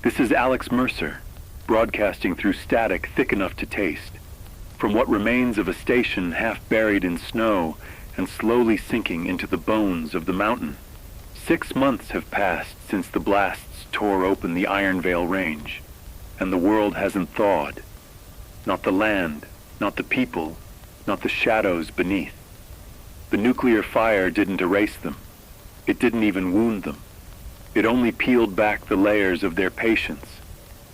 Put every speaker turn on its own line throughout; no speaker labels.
This is Alex Mercer, broadcasting through static thick enough to taste, from what remains of a station half buried in snow and slowly sinking into the bones of the mountain. 6 months have passed since the blasts tore open the Ironvale range, and the world hasn't thawed. Not the land, not the people, not the shadows beneath. The nuclear fire didn't erase them. It didn't even wound them. It only peeled back the layers of their patience,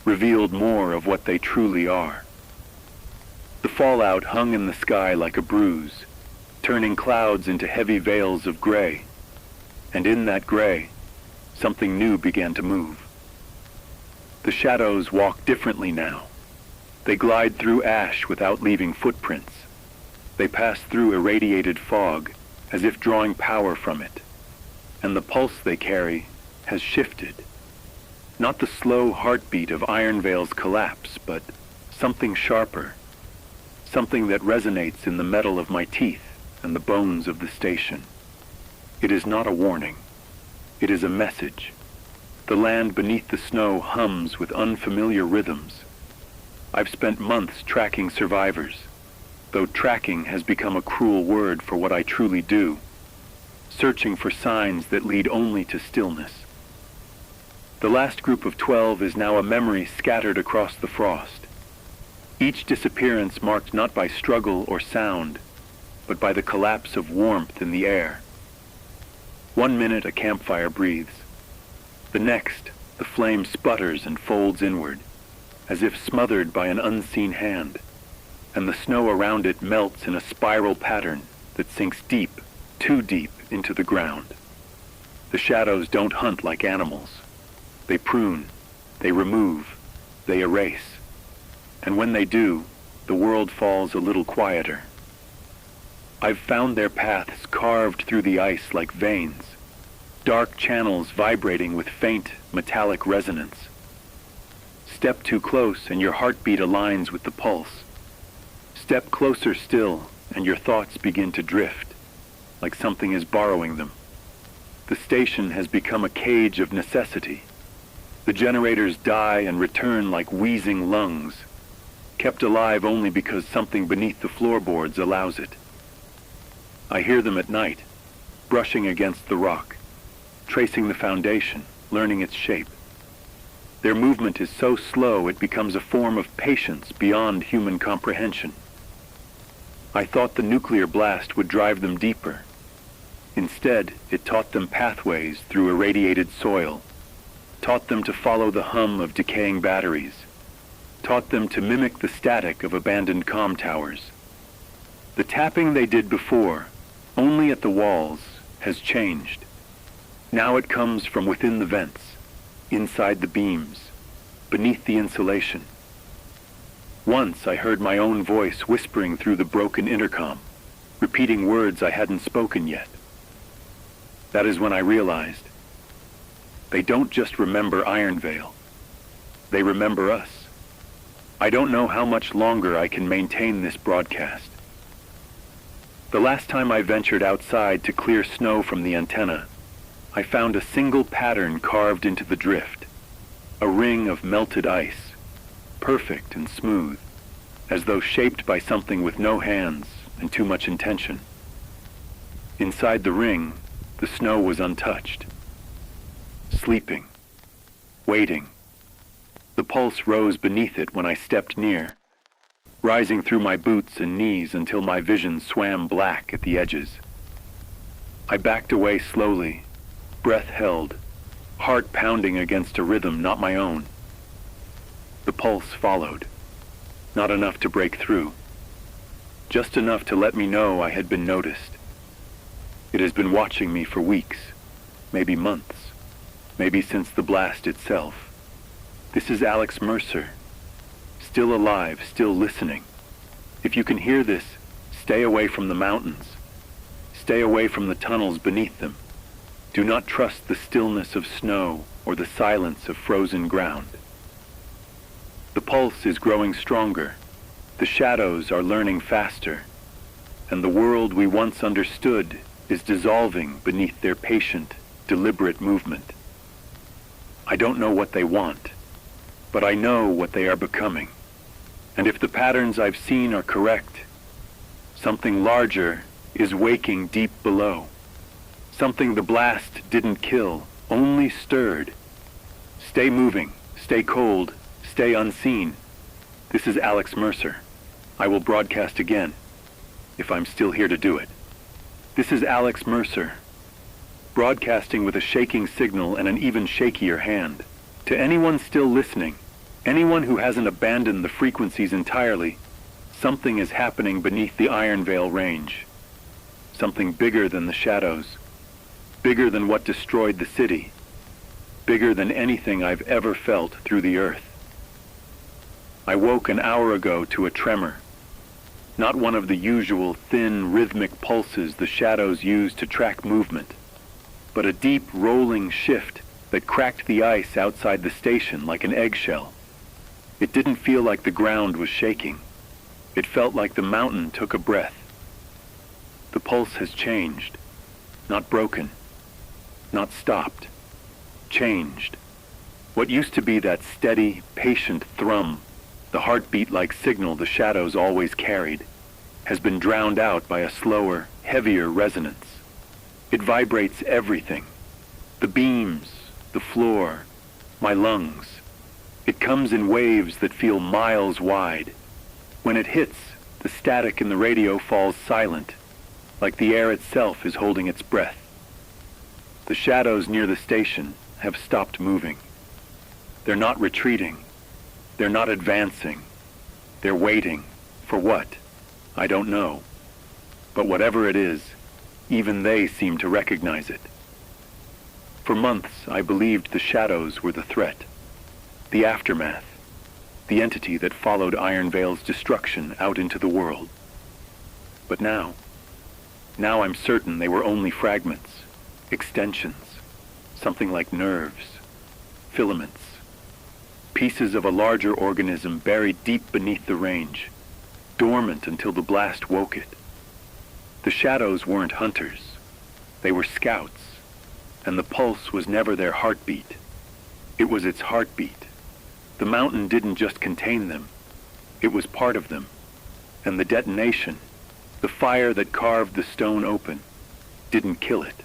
revealed more of what they truly are. The fallout hung in the sky like a bruise, turning clouds into heavy veils of gray. And in that gray, something new began to move. The shadows walk differently now. They glide through ash without leaving footprints. They pass through irradiated fog, as if drawing power from it. And the pulse they carry has shifted. Not the slow heartbeat of Ironvale's collapse, but something sharper. Something that resonates in the metal of my teeth and the bones of the station. It is not a warning. It is a message. The land beneath the snow hums with unfamiliar rhythms. I've spent months tracking survivors, though tracking has become a cruel word for what I truly do, searching for signs that lead only to stillness. The last group of 12 is now a memory scattered across the frost. Each disappearance marked not by struggle or sound, but by the collapse of warmth in the air. 1 minute a campfire breathes. The next, the flame sputters and folds inward, as if smothered by an unseen hand, and the snow around it melts in a spiral pattern that sinks deep, too deep into the ground. The shadows don't hunt like animals. They prune, they remove, they erase. And when they do, the world falls a little quieter. I've found their paths carved through the ice like veins, dark channels vibrating with faint, metallic resonance. Step too close and your heartbeat aligns with the pulse. Step closer still and your thoughts begin to drift, like something is borrowing them. The station has become a cage of necessity. The generators die and return like wheezing lungs, kept alive only because something beneath the floorboards allows it. I hear them at night, brushing against the rock, tracing the foundation, learning its shape. Their movement is so slow it becomes a form of patience beyond human comprehension. I thought the nuclear blast would drive them deeper. Instead, it taught them pathways through irradiated soil, taught them to follow the hum of decaying batteries, taught them to mimic the static of abandoned comm towers. The tapping they did before, only at the walls, has changed. Now it comes from within the vents, inside the beams, beneath the insulation. Once I heard my own voice whispering through the broken intercom, repeating words I hadn't spoken yet. That is when I realized, they don't just remember Ironvale. They remember us. I don't know how much longer I can maintain this broadcast. The last time I ventured outside to clear snow from the antenna, I found a single pattern carved into the drift, a ring of melted ice, perfect and smooth, as though shaped by something with no hands and too much intention. Inside the ring, the snow was untouched. Sleeping, waiting. The pulse rose beneath it when I stepped near, rising through my boots and knees until my vision swam black at the edges. I backed away slowly, breath held, heart pounding against a rhythm not my own. The pulse followed, not enough to break through, just enough to let me know I had been noticed. It has been watching me for weeks, maybe months. Maybe since the blast itself. This is Alex Mercer, still alive, still listening. If you can hear this, stay away from the mountains. Stay away from the tunnels beneath them. Do not trust the stillness of snow or the silence of frozen ground. The pulse is growing stronger. The shadows are learning faster. And the world we once understood is dissolving beneath their patient, deliberate movement. I don't know what they want, but I know what they are becoming. And if the patterns I've seen are correct, something larger is waking deep below. Something the blast didn't kill, only stirred. Stay moving, stay cold, stay unseen. This is Alex Mercer. I will broadcast again, if I'm still here to do it. This is Alex Mercer, broadcasting with a shaking signal and an even shakier hand. To anyone still listening, anyone who hasn't abandoned the frequencies entirely, something is happening beneath the Ironvale range. Something bigger than the shadows, bigger than what destroyed the city, bigger than anything I've ever felt through the earth. I woke an hour ago to a tremor. Not one of the usual thin, rhythmic pulses the shadows use to track movement, but a deep, rolling shift that cracked the ice outside the station like an eggshell. It didn't feel like the ground was shaking. It felt like the mountain took a breath. The pulse has changed, not broken, not stopped, changed. What used to be that steady, patient thrum, the heartbeat-like signal the shadows always carried, has been drowned out by a slower, heavier resonance. It vibrates everything. The beams, the floor, my lungs. It comes in waves that feel miles wide. When it hits, the static in the radio falls silent, like the air itself is holding its breath. The shadows near the station have stopped moving. They're not retreating. They're not advancing. They're waiting. For what? I don't know. But whatever it is, even they seem to recognize it. For months, I believed the shadows were the threat, the aftermath, the entity that followed Ironvale's destruction out into the world. But now I'm certain they were only fragments, extensions, something like nerves, filaments, pieces of a larger organism buried deep beneath the range, dormant until the blast woke it. The shadows weren't hunters. They were scouts, and the pulse was never their heartbeat. It was its heartbeat. The mountain didn't just contain them. It was part of them. And the detonation, the fire that carved the stone open, didn't kill it.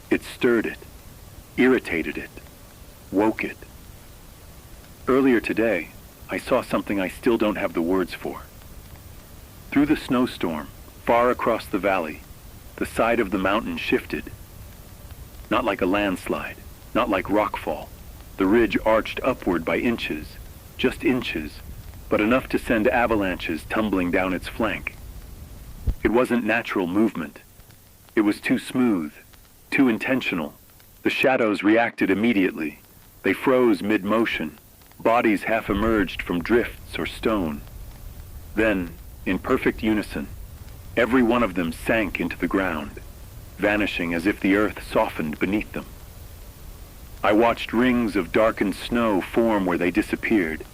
It stirred it, irritated it, woke it. Earlier today, I saw something I still don't have the words for. Through the snowstorm, far across the valley, the side of the mountain shifted. Not like a landslide, not like rockfall. The ridge arched upward by inches, just inches, but enough to send avalanches tumbling down its flank. It wasn't natural movement. It was too smooth, too intentional. The shadows reacted immediately. They froze mid-motion, bodies half emerged from drifts or stone. Then, in perfect unison, every one of them sank into the ground, vanishing as if the earth softened beneath them. I watched rings of darkened snow form where they disappeared,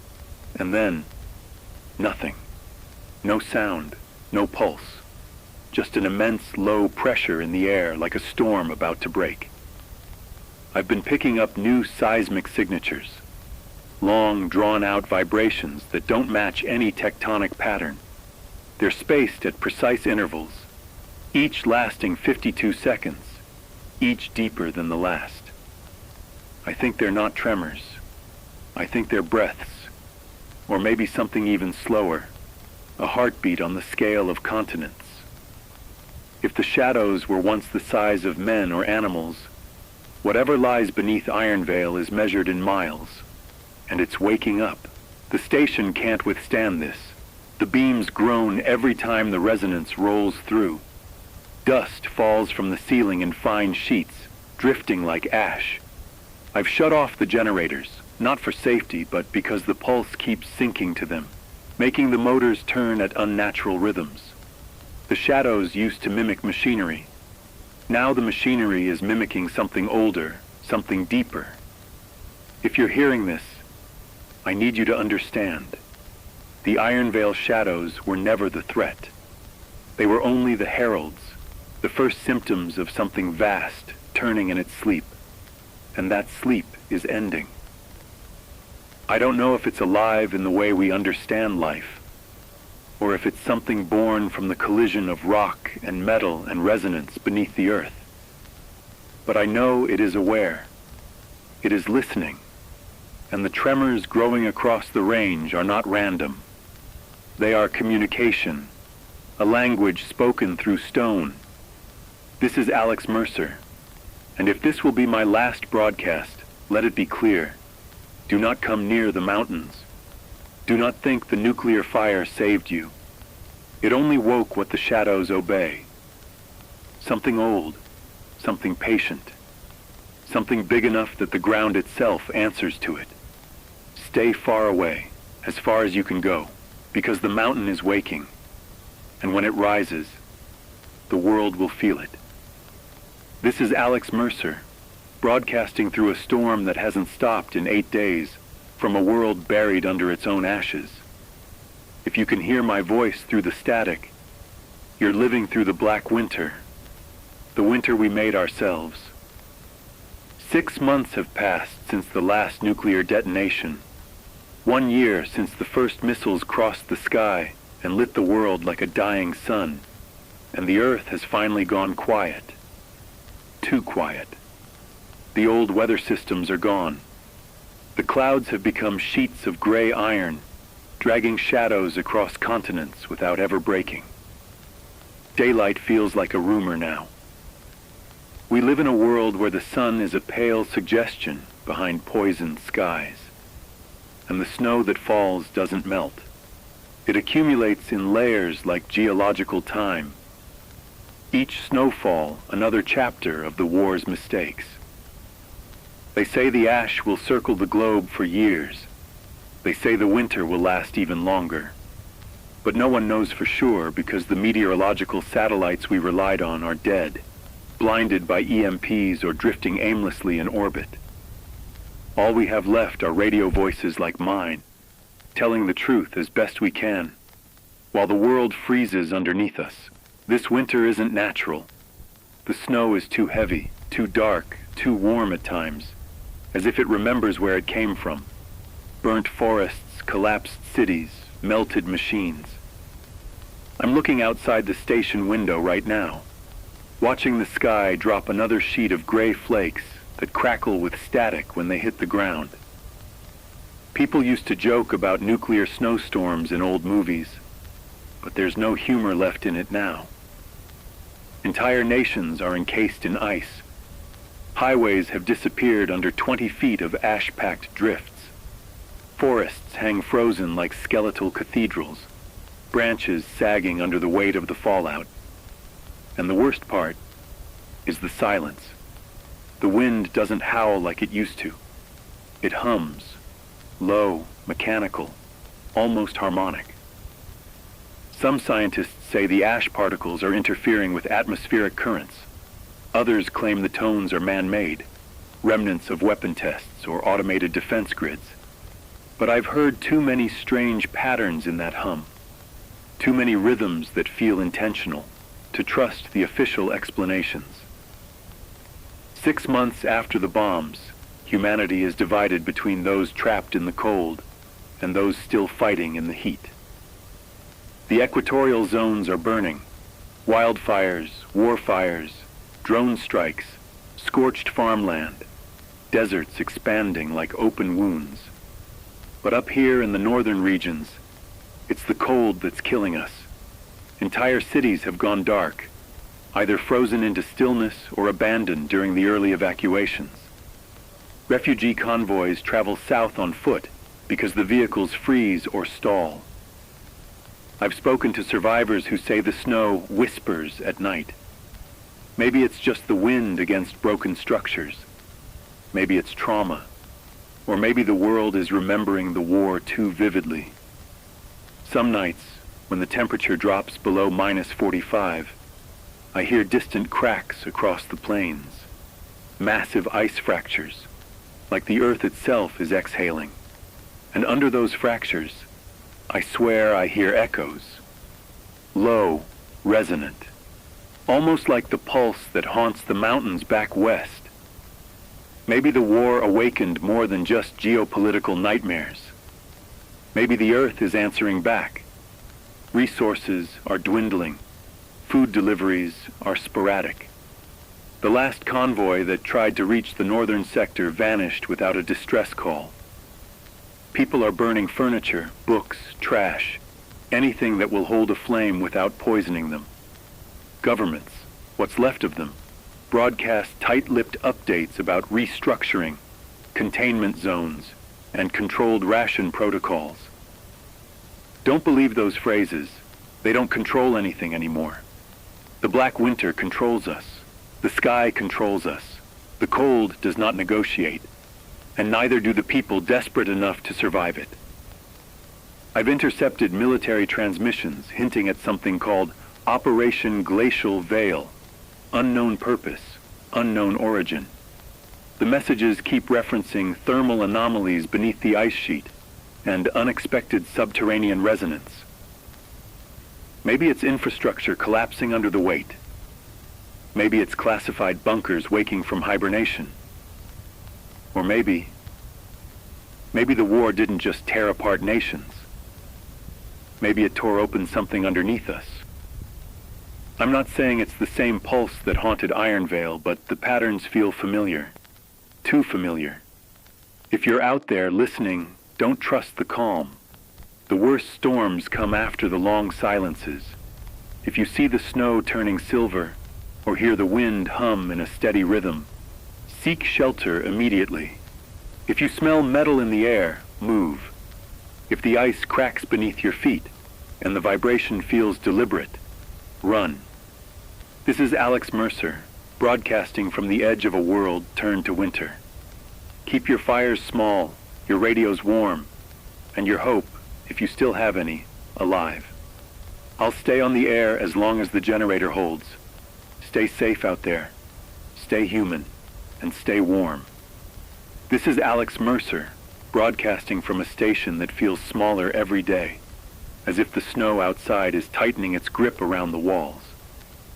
and then, nothing. No sound, no pulse, just an immense low pressure in the air like a storm about to break. I've been picking up new seismic signatures, long drawn-out vibrations that don't match any tectonic pattern. They're spaced at precise intervals, each lasting 52 seconds, each deeper than the last. I think they're not tremors. I think they're breaths, or maybe something even slower, a heartbeat on the scale of continents. If the shadows were once the size of men or animals, whatever lies beneath Ironvale is measured in miles, and it's waking up. The station can't withstand this. The beams groan every time the resonance rolls through. Dust falls from the ceiling in fine sheets, drifting like ash. I've shut off the generators, not for safety, but because the pulse keeps sinking to them, making the motors turn at unnatural rhythms. The shadows used to mimic machinery. Now the machinery is mimicking something older, something deeper. If you're hearing this, I need you to understand. The Ironvale shadows were never the threat. They were only the heralds, the first symptoms of something vast turning in its sleep. And that sleep is ending. I don't know if it's alive in the way we understand life, or if it's something born from the collision of rock and metal and resonance beneath the earth. But I know it is aware. It is listening, and the tremors growing across the range are not random. They are communication, a language spoken through stone. This is Alex Mercer, and if this will be my last broadcast, let it be clear. Do not come near the mountains. Do not think the nuclear fire saved you. It only woke what the shadows obey. Something old, something patient, something big enough that the ground itself answers to it. Stay far away, as far as you can go, because the mountain is waking, and when it rises, the world will feel it. This is Alex Mercer, broadcasting through a storm that hasn't stopped in 8 days, from a world buried under its own ashes. If you can hear my voice through the static, you're living through the black winter, the winter we made ourselves. 6 months have passed since the last nuclear detonation. 1 year since the first missiles crossed the sky and lit the world like a dying sun, and the earth has finally gone quiet. Too quiet. The old weather systems are gone. The clouds have become sheets of gray iron, dragging shadows across continents without ever breaking. Daylight feels like a rumor now. We live in a world where the sun is a pale suggestion behind poisoned skies, and the snow that falls doesn't melt. It accumulates in layers like geological time. Each snowfall, another chapter of the war's mistakes. They say the ash will circle the globe for years. They say the winter will last even longer. But no one knows for sure because the meteorological satellites we relied on are dead, blinded by EMPs or drifting aimlessly in orbit. All we have left are radio voices like mine, telling the truth as best we can, while the world freezes underneath us. This winter isn't natural. The snow is too heavy, too dark, too warm at times, as if it remembers where it came from. Burnt forests, collapsed cities, melted machines. I'm looking outside the station window right now, watching the sky drop another sheet of gray flakes that crackle with static when they hit the ground. People used to joke about nuclear snowstorms in old movies, but there's no humor left in it now. Entire nations are encased in ice. Highways have disappeared under 20 feet of ash-packed drifts. Forests hang frozen like skeletal cathedrals, branches sagging under the weight of the fallout. And the worst part is the silence. The wind doesn't howl like it used to. It hums, low, mechanical, almost harmonic. Some scientists say the ash particles are interfering with atmospheric currents. Others claim the tones are man-made, remnants of weapon tests or automated defense grids. But I've heard too many strange patterns in that hum, too many rhythms that feel intentional, to trust the official explanations. 6 months after the bombs, humanity is divided between those trapped in the cold and those still fighting in the heat. The equatorial zones are burning. Wildfires, war fires, drone strikes, scorched farmland, deserts expanding like open wounds. But up here in the northern regions, it's the cold that's killing us. Entire cities have gone dark, either frozen into stillness or abandoned during the early evacuations. Refugee convoys travel south on foot because the vehicles freeze or stall. I've spoken to survivors who say the snow whispers at night. Maybe it's just the wind against broken structures. Maybe it's trauma. Or maybe the world is remembering the war too vividly. Some nights, when the temperature drops below -45, I hear distant cracks across the plains, massive ice fractures, like the earth itself is exhaling. And under those fractures, I swear I hear echoes, low, resonant, almost like the pulse that haunts the mountains back west. Maybe the war awakened more than just geopolitical nightmares. Maybe the Earth is answering back. Resources are dwindling. Food deliveries are sporadic. The last convoy that tried to reach the northern sector vanished without a distress call. People are burning furniture, books, trash, anything that will hold a flame without poisoning them. Governments, what's left of them, broadcast tight-lipped updates about restructuring, containment zones, and controlled ration protocols. Don't believe those phrases. They don't control anything anymore. The black winter controls us. The sky controls us. The cold does not negotiate, and neither do the people desperate enough to survive it. I've intercepted military transmissions hinting at something called Operation Glacial Veil, unknown purpose, unknown origin. The messages keep referencing thermal anomalies beneath the ice sheet and unexpected subterranean resonance. Maybe it's infrastructure collapsing under the weight. Maybe it's classified bunkers waking from hibernation. Or maybe the war didn't just tear apart nations. Maybe it tore open something underneath us. I'm not saying it's the same pulse that haunted Ironvale, but the patterns feel familiar. Too familiar. If you're out there listening, don't trust the calm. The worst storms come after the long silences. If you see the snow turning silver, or hear the wind hum in a steady rhythm, seek shelter immediately. If you smell metal in the air, move. If the ice cracks beneath your feet, and the vibration feels deliberate, run. This is Alex Mercer, broadcasting from the edge of a world turned to winter. Keep your fires small, your radios warm, and your hope, if you still have any, alive. I'll stay on the air as long as the generator holds. Stay safe out there. Stay human, and stay warm. This is Alex Mercer, broadcasting from a station that feels smaller every day, as if the snow outside is tightening its grip around the walls.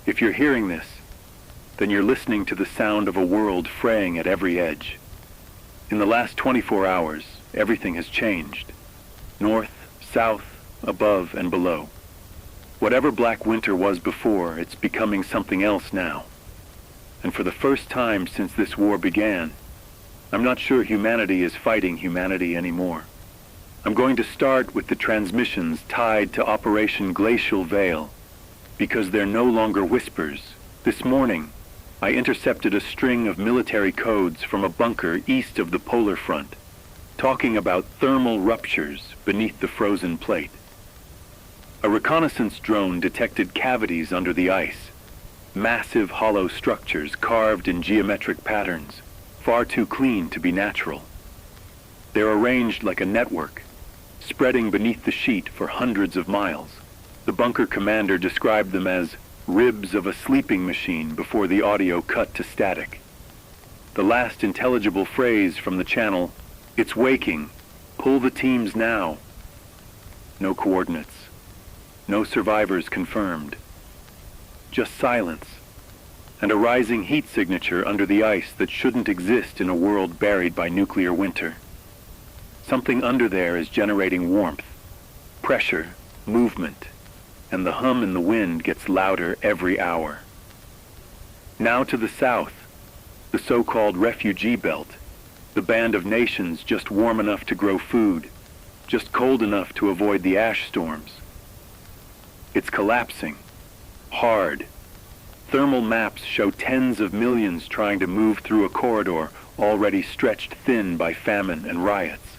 If you're hearing this, then you're listening to the sound of a world fraying at every edge. In the last 24 hours, everything has changed. North, south, above, and below. Whatever Black Winter was before, it's becoming something else now. And for the first time since this war began, I'm not sure humanity is fighting humanity anymore. I'm going to start with the transmissions tied to Operation Glacial Veil, because they're no longer whispers. This morning, I intercepted a string of military codes from a bunker east of the polar front, talking about thermal ruptures beneath the frozen plate. A reconnaissance drone detected cavities under the ice, massive hollow structures carved in geometric patterns, far too clean to be natural. They're arranged like a network, spreading beneath the sheet for hundreds of miles. The bunker commander described them as ribs of a sleeping machine before the audio cut to static. The last intelligible phrase from the channel, "It's waking. Pull the teams now." No coordinates. No survivors confirmed. Just silence, and a rising heat signature under the ice that shouldn't exist in a world buried by nuclear winter. Something under there is generating warmth, pressure, movement, and the hum in the wind gets louder every hour. Now to the south, the so-called refugee belt, the band of nations just warm enough to grow food, just cold enough to avoid the ash storms. It's collapsing, hard. Thermal maps show tens of millions trying to move through a corridor already stretched thin by famine and riots.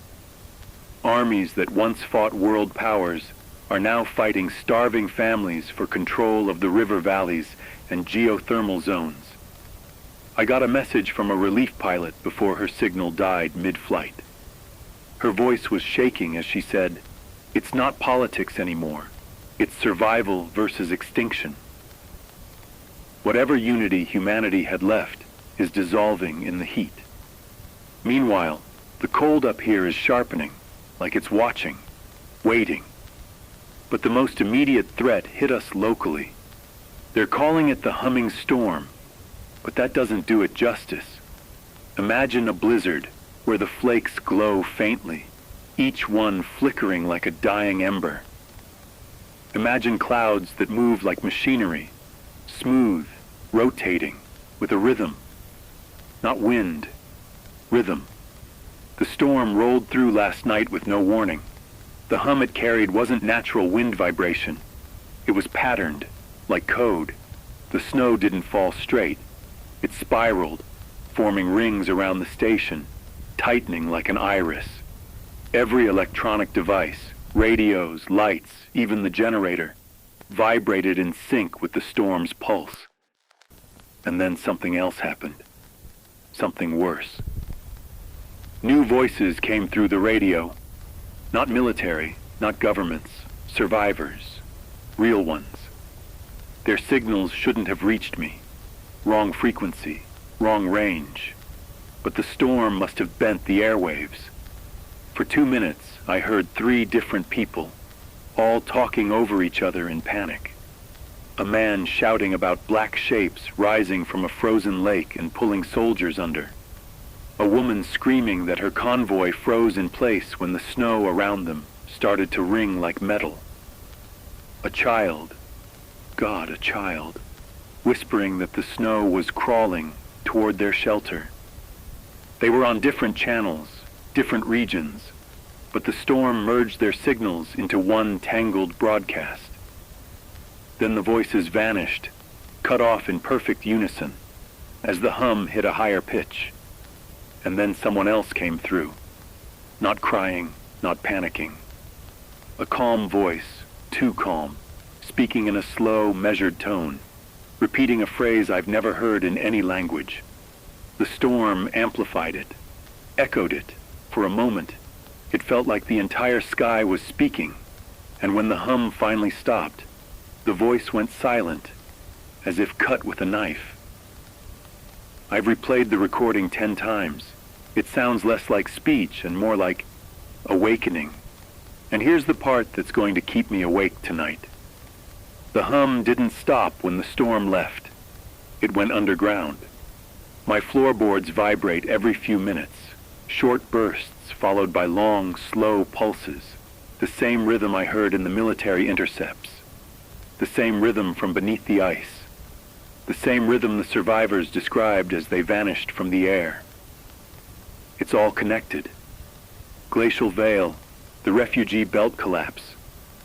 Armies that once fought world powers are now fighting starving families for control of the river valleys and geothermal zones. I got a message from a relief pilot before her signal died mid-flight. Her voice was shaking as she said, "It's not politics anymore. It's survival versus extinction." Whatever unity humanity had left is dissolving in the heat. Meanwhile, the cold up here is sharpening, like it's watching, waiting. But the most immediate threat hit us locally. They're calling it the humming storm, but that doesn't do it justice. Imagine a blizzard where the flakes glow faintly, each one flickering like a dying ember. Imagine clouds that move like machinery, smooth, rotating, with a rhythm. Not wind, rhythm. The storm rolled through last night with no warning. The hum it carried wasn't natural wind vibration. It was patterned, like code. The snow didn't fall straight. It spiraled, forming rings around the station, tightening like an iris. Every electronic device, radios, lights, even the generator, vibrated in sync with the storm's pulse. And then something else happened. Something worse. New voices came through the radio. Not military, not governments, survivors, real ones. Their signals shouldn't have reached me. Wrong frequency, wrong range. But the storm must have bent the airwaves. For 2 minutes, I heard 3 different people, all talking over each other in panic. A man shouting about black shapes rising from a frozen lake and pulling soldiers under. A woman screaming that her convoy froze in place when the snow around them started to ring like metal. A child, God, a child, whispering that the snow was crawling toward their shelter. They were on different channels, different regions, but the storm merged their signals into one tangled broadcast. Then the voices vanished, cut off in perfect unison, as the hum hit a higher pitch. And then someone else came through, not crying, not panicking. A calm voice, too calm, speaking in a slow, measured tone, repeating a phrase I've never heard in any language. The storm amplified it, echoed it. For a moment, it felt like the entire sky was speaking, and when the hum finally stopped, the voice went silent, as if cut with a knife. I've replayed the recording 10 times. It sounds less like speech and more like awakening. And here's the part that's going to keep me awake tonight. The hum didn't stop when the storm left. It went underground. My floorboards vibrate every few minutes, short bursts followed by long, slow pulses, the same rhythm I heard in the military intercepts, the same rhythm from beneath the ice, the same rhythm the survivors described as they vanished from the air. It's all connected. Glacial Vale, the refugee belt collapse,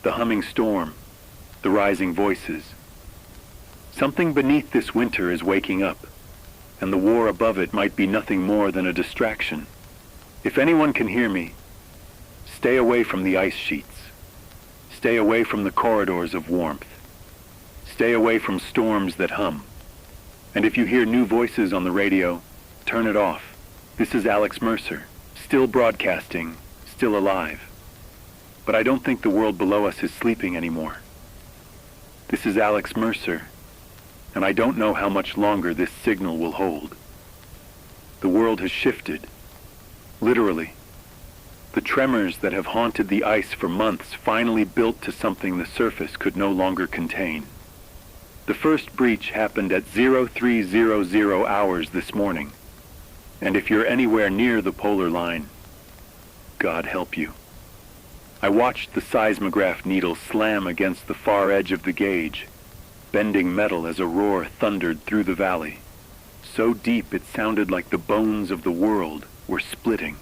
the humming storm, the rising voices. Something beneath this winter is waking up, and the war above it might be nothing more than a distraction. If anyone can hear me, stay away from the ice sheets. Stay away from the corridors of warmth. Stay away from storms that hum. And if you hear new voices on the radio, turn it off. This is Alex Mercer, still broadcasting, still alive. But I don't think the world below us is sleeping anymore. This is Alex Mercer, and I don't know how much longer this signal will hold. The world has shifted, literally. The tremors that have haunted the ice for months finally built to something the surface could no longer contain. The first breach happened at 0300 hours this morning. And if you're anywhere near the polar line, God help you. I watched the seismograph needle slam against the far edge of the gauge, bending metal as a roar thundered through the valley. So deep it sounded like the bones of the world were splitting.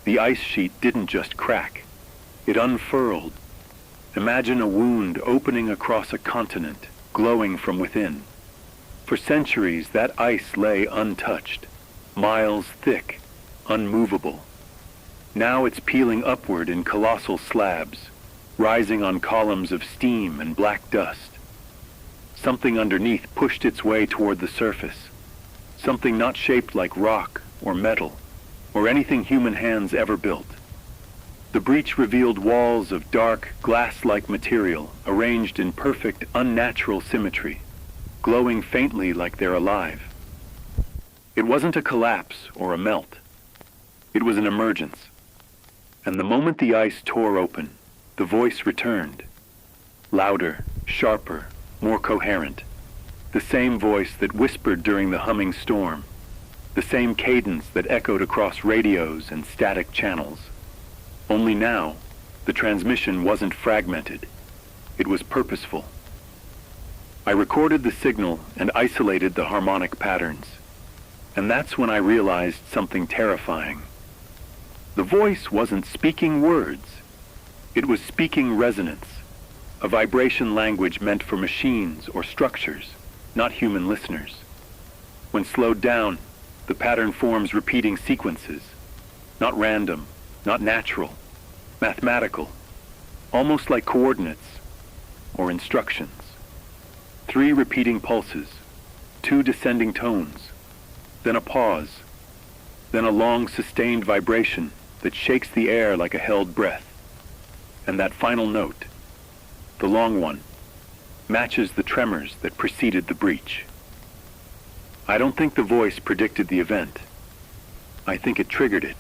The ice sheet didn't just crack, it unfurled. Imagine a wound opening across a continent, glowing from within. For centuries, that ice lay untouched, miles thick, unmovable. Now it's peeling upward in colossal slabs, rising on columns of steam and black dust. Something underneath pushed its way toward the surface, something not shaped like rock or metal, or anything human hands ever built. The breach revealed walls of dark, glass-like material arranged in perfect, unnatural symmetry, glowing faintly like they're alive. It wasn't a collapse or a melt. It was an emergence. And the moment the ice tore open, the voice returned. Louder, sharper, more coherent. The same voice that whispered during the humming storm. the same cadence that echoed across radios and static channels. Only now, the transmission wasn't fragmented. It was purposeful. I recorded the signal and isolated the harmonic patterns. And that's when I realized something terrifying. The voice wasn't speaking words. It was speaking resonance, a vibration language meant for machines or structures, not human listeners. When slowed down, the pattern forms repeating sequences, not random, not natural, mathematical, almost like coordinates or instructions. 3 repeating pulses, 2 descending tones, then a pause, then a long sustained vibration that shakes the air like a held breath. And that final note, the long one, matches the tremors that preceded the breach. I don't think the voice predicted the event. I think it triggered it.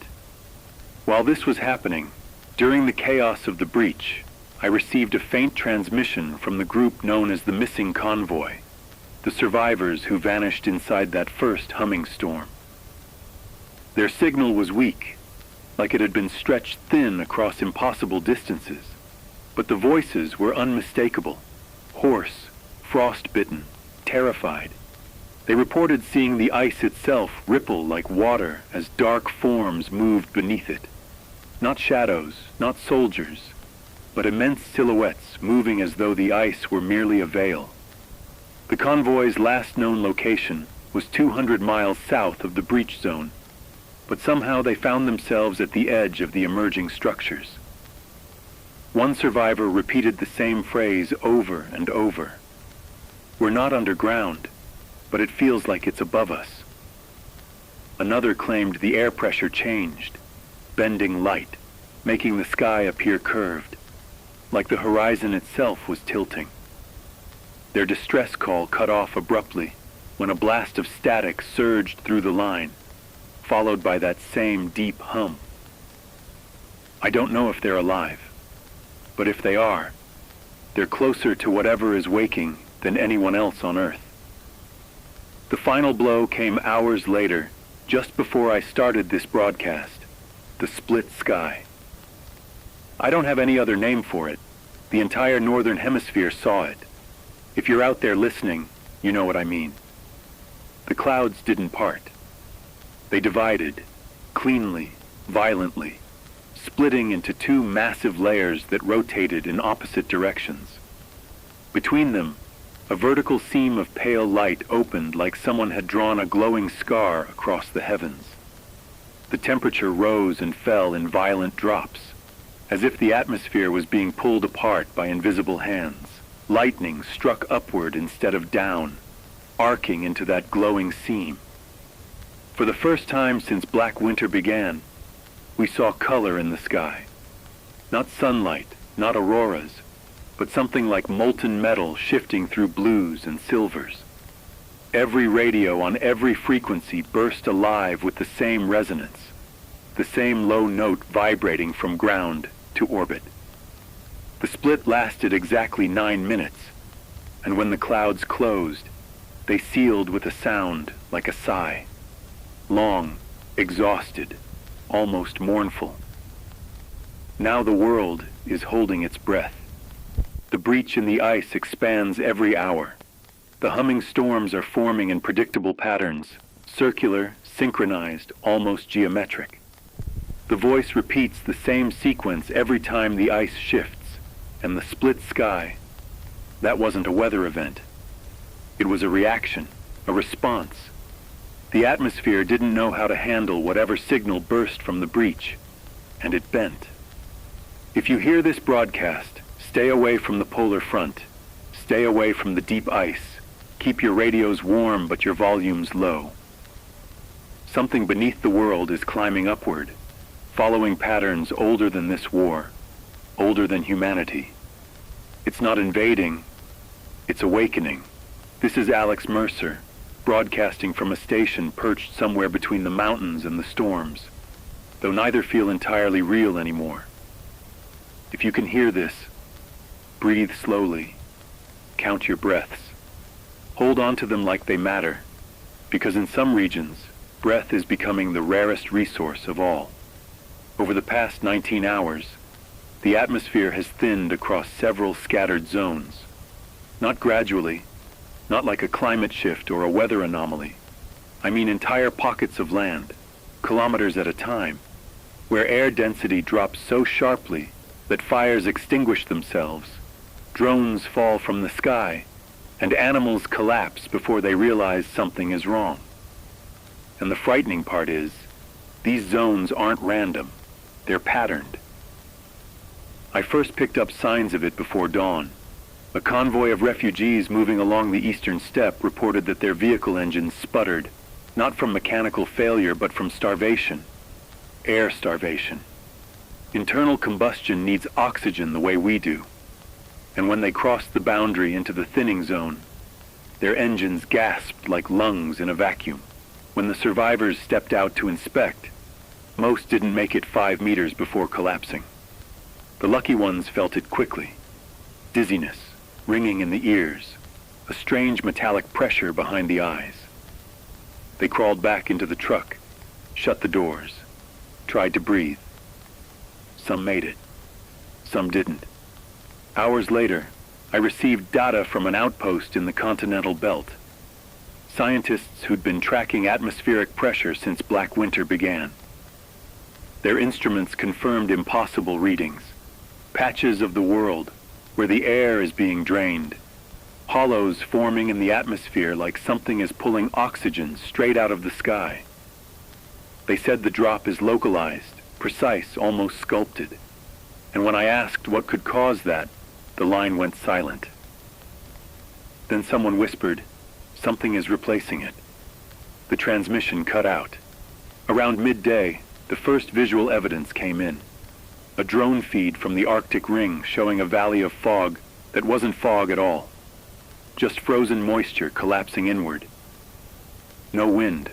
While this was happening, during the chaos of the breach, I received a faint transmission from the group known as the Missing Convoy, the survivors who vanished inside that first humming storm. Their signal was weak, like it had been stretched thin across impossible distances, but the voices were unmistakable, hoarse, frost-bitten, terrified. They reported seeing the ice itself ripple like water as dark forms moved beneath it. Not shadows, not soldiers, but immense silhouettes moving as though the ice were merely a veil. The convoy's last known location was 200 miles south of the breach zone, but somehow they found themselves at the edge of the emerging structures. One survivor repeated the same phrase over and over. "We're not underground, but it feels like it's above us." Another claimed the air pressure changed, bending light, making the sky appear curved, like the horizon itself was tilting. Their distress call cut off abruptly when a blast of static surged through the line, followed by that same deep hum. I don't know if they're alive, but if they are, they're closer to whatever is waking than anyone else on Earth. The final blow came hours later, just before I started this broadcast, the split sky. I don't have any other name for it. The entire Northern Hemisphere saw it. If you're out there listening, you know what I mean. The clouds didn't part. They divided, cleanly, violently, splitting into 2 massive layers that rotated in opposite directions. Between them, a vertical seam of pale light opened like someone had drawn a glowing scar across the heavens. The temperature rose and fell in violent drops, as if the atmosphere was being pulled apart by invisible hands. Lightning struck upward instead of down, arcing into that glowing seam. For the first time since Black Winter began, we saw color in the sky. Not sunlight, not auroras, but something like molten metal shifting through blues and silvers. Every radio on every frequency burst alive with the same resonance, the same low note vibrating from ground to orbit. The split lasted exactly 9 minutes, and when the clouds closed, they sealed with a sound like a sigh. Long, exhausted, almost mournful. Now the world is holding its breath. The breach in the ice expands every hour. The humming storms are forming in predictable patterns, circular, synchronized, almost geometric. The voice repeats the same sequence every time the ice shifts, and the split sky, that wasn't a weather event. It was a reaction, a response. The atmosphere didn't know how to handle whatever signal burst from the breach, and it bent. If you hear this broadcast, stay away from the polar front. Stay away from the deep ice. Keep your radios warm but your volumes low. Something beneath the world is climbing upward, following patterns older than this war, older than humanity. It's not invading, it's awakening. This is Alex Mercer, broadcasting from a station perched somewhere between the mountains and the storms, though neither feel entirely real anymore. If you can hear this, breathe slowly, count your breaths. Hold on to them like they matter, because in some regions, breath is becoming the rarest resource of all. Over the past 19 hours, the atmosphere has thinned across several scattered zones. Not gradually, not like a climate shift or a weather anomaly. I mean entire pockets of land, kilometers at a time, where air density drops so sharply that fires extinguish themselves, drones fall from the sky, and animals collapse before they realize something is wrong. And the frightening part is, these zones aren't random, they're patterned. I first picked up signs of it before dawn. A convoy of refugees moving along the eastern steppe reported that their vehicle engines sputtered, not from mechanical failure but from starvation. Air starvation. Internal combustion needs oxygen the way we do. And when they crossed the boundary into the thinning zone, their engines gasped like lungs in a vacuum. When the survivors stepped out to inspect, most didn't make it 5 meters before collapsing. The lucky ones felt it quickly. Dizziness, ringing in the ears, a strange metallic pressure behind the eyes. They crawled back into the truck, shut the doors, tried to breathe. Some made it. Some didn't. Hours later, I received data from an outpost in the continental belt. Scientists who'd been tracking atmospheric pressure since Black Winter began. Their instruments confirmed impossible readings. Patches of the world where the air is being drained. Hollows forming in the atmosphere like something is pulling oxygen straight out of the sky. They said the drop is localized, precise, almost sculpted. And when I asked what could cause that, the line went silent. Then someone whispered, something is replacing it. The transmission cut out. Around midday, the first visual evidence came in. A drone feed from the Arctic Ring showing a valley of fog that wasn't fog at all. Just frozen moisture collapsing inward. No wind,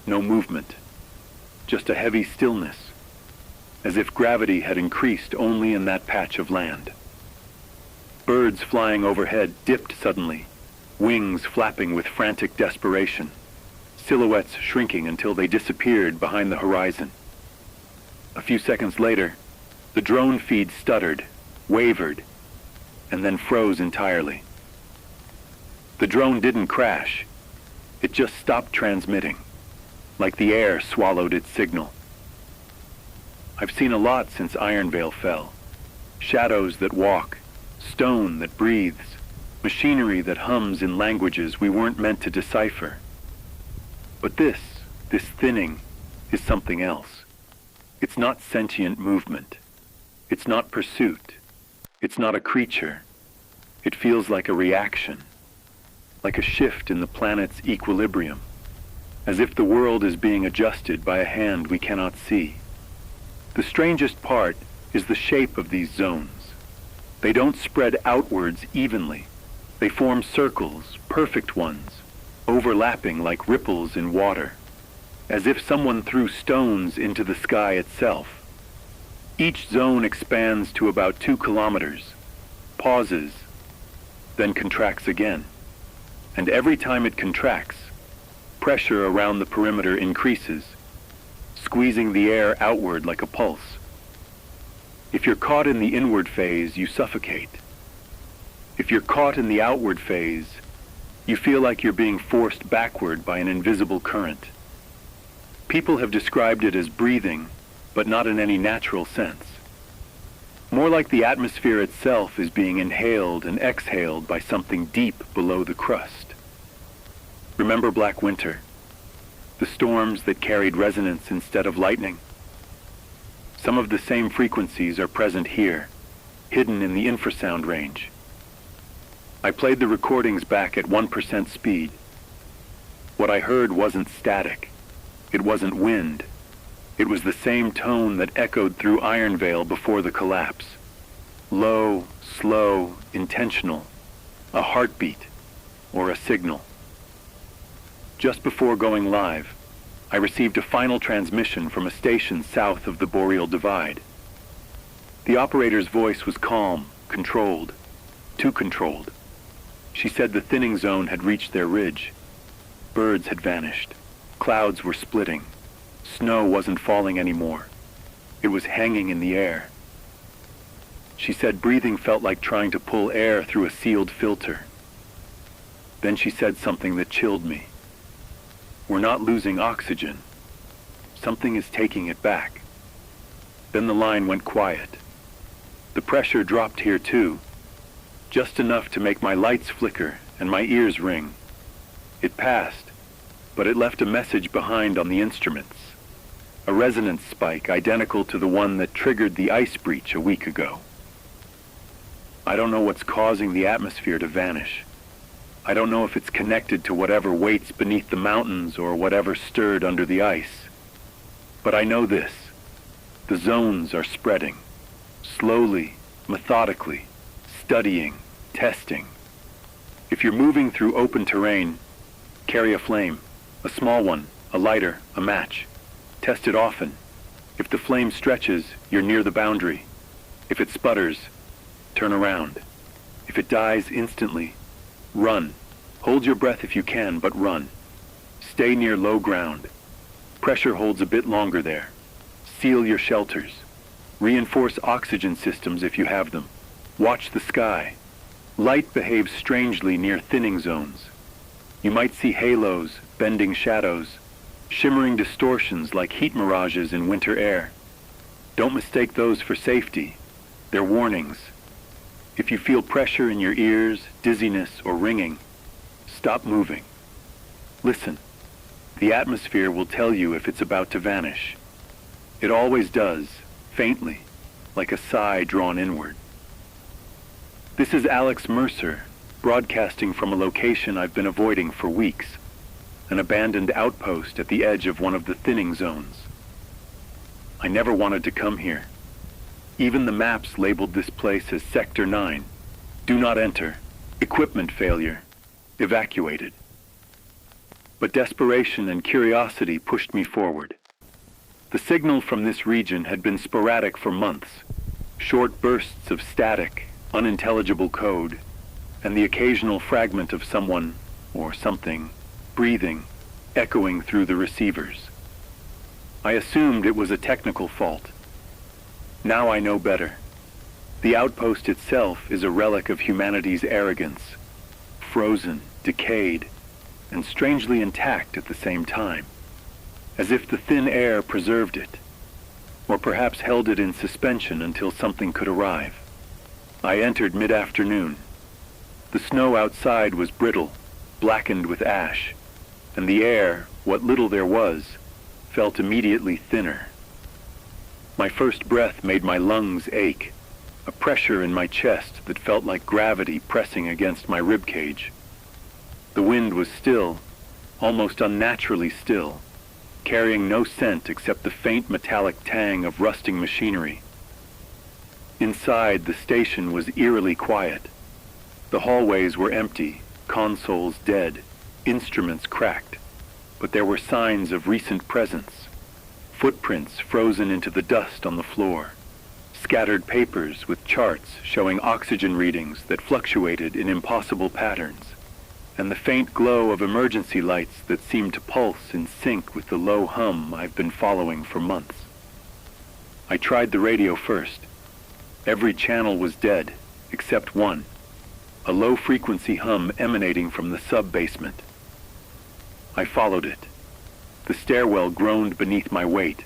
no movement. Just a heavy stillness, as if gravity had increased only in that patch of land. Birds flying overhead dipped suddenly, wings flapping with frantic desperation, silhouettes shrinking until they disappeared behind the horizon. A few seconds later, the drone feed stuttered, wavered, and then froze entirely. The drone didn't crash. It just stopped transmitting, like the air swallowed its signal. I've seen a lot since Ironvale fell. Shadows that walk, stone that breathes, machinery that hums in languages we weren't meant to decipher. But this thinning, is something else. It's not sentient movement. It's not pursuit. It's not a creature. It feels like a reaction, like a shift in the planet's equilibrium, as if the world is being adjusted by a hand we cannot see. The strangest part is the shape of these zones. They don't spread outwards evenly. They form circles, perfect ones, overlapping like ripples in water, as if someone threw stones into the sky itself. Each zone expands to about 2 kilometers, pauses, then contracts again. And every time it contracts, pressure around the perimeter increases, squeezing the air outward like a pulse. If you're caught in the inward phase, you suffocate. If you're caught in the outward phase, you feel like you're being forced backward by an invisible current. People have described it as breathing, but not in any natural sense. More like the atmosphere itself is being inhaled and exhaled by something deep below the crust. Remember Black Winter? The storms that carried resonance instead of lightning? Some of the same frequencies are present here, hidden in the infrasound range. I played the recordings back at 1% speed. What I heard wasn't static. It wasn't wind. It was the same tone that echoed through Ironvale before the collapse. Low, slow, intentional. A heartbeat, or a signal. Just before going live, I received a final transmission from a station south of the Boreal Divide. The operator's voice was calm, controlled, too controlled. She said the thinning zone had reached their ridge. Birds had vanished. Clouds were splitting. Snow wasn't falling anymore. It was hanging in the air. She said breathing felt like trying to pull air through a sealed filter. Then she said something that chilled me. We're not losing oxygen. Something is taking it back. Then the line went quiet. The pressure dropped here too, just enough to make my lights flicker and my ears ring. It passed, but it left a message behind on the instruments. A resonance spike identical to the one that triggered the ice breach a week ago. I don't know what's causing the atmosphere to vanish. I don't know if it's connected to whatever waits beneath the mountains or whatever stirred under the ice. But I know this. The zones are spreading. Slowly, methodically, studying, testing. If you're moving through open terrain, carry a flame, a small one, a lighter, a match. Test it often. If the flame stretches, you're near the boundary. If it sputters, turn around. If it dies instantly, run. Hold your breath if you can, but run. Stay near low ground. Pressure holds a bit longer there. Seal your shelters. Reinforce oxygen systems if you have them. Watch the sky. Light behaves strangely near thinning zones. You might see halos, bending shadows, shimmering distortions like heat mirages in winter air. Don't mistake those for safety. They're warnings. If you feel pressure in your ears, dizziness, or ringing, stop moving. Listen. The atmosphere will tell you if it's about to vanish. It always does, faintly, like a sigh drawn inward. This is Alex Mercer, broadcasting from a location I've been avoiding for weeks, an abandoned outpost at the edge of one of the thinning zones. I never wanted to come here. Even the maps labeled this place as Sector 9. Do not enter. Equipment failure. Evacuated. But desperation and curiosity pushed me forward. The signal from this region had been sporadic for months. Short bursts of static, unintelligible code, and the occasional fragment of someone, or something, breathing, echoing through the receivers. I assumed it was a technical fault. Now I know better. The outpost itself is a relic of humanity's arrogance, frozen, decayed, and strangely intact at the same time, as if the thin air preserved it, or perhaps held it in suspension until something could arrive. I entered mid-afternoon. The snow outside was brittle, blackened with ash, and the air, what little there was, felt immediately thinner. My first breath made my lungs ache, a pressure in my chest that felt like gravity pressing against my ribcage. The wind was still, almost unnaturally still, carrying no scent except the faint metallic tang of rusting machinery. Inside, the station was eerily quiet. The hallways were empty, consoles dead, instruments cracked, but there were signs of recent presence. Footprints frozen into the dust on the floor, scattered papers with charts showing oxygen readings that fluctuated in impossible patterns, and the faint glow of emergency lights that seemed to pulse in sync with the low hum I've been following for months. I tried the radio first. Every channel was dead, except one, a low-frequency hum emanating from the sub-basement. I followed it. The stairwell groaned beneath my weight,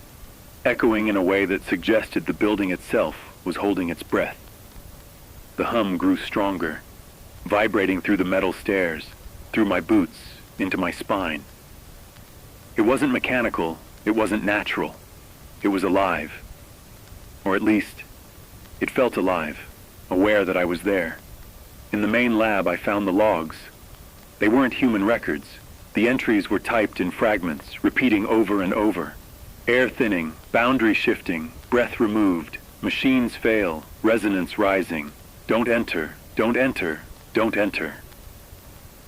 echoing in a way that suggested the building itself was holding its breath. The hum grew stronger, vibrating through the metal stairs, through my boots, into my spine. It wasn't mechanical, it wasn't natural. It was alive. Or at least, it felt alive, aware that I was there. In the main lab, I found the logs. They weren't human records. The entries were typed in fragments, repeating over and over. Air thinning, boundary shifting, breath removed, machines fail, resonance rising. Don't enter, don't enter, don't enter.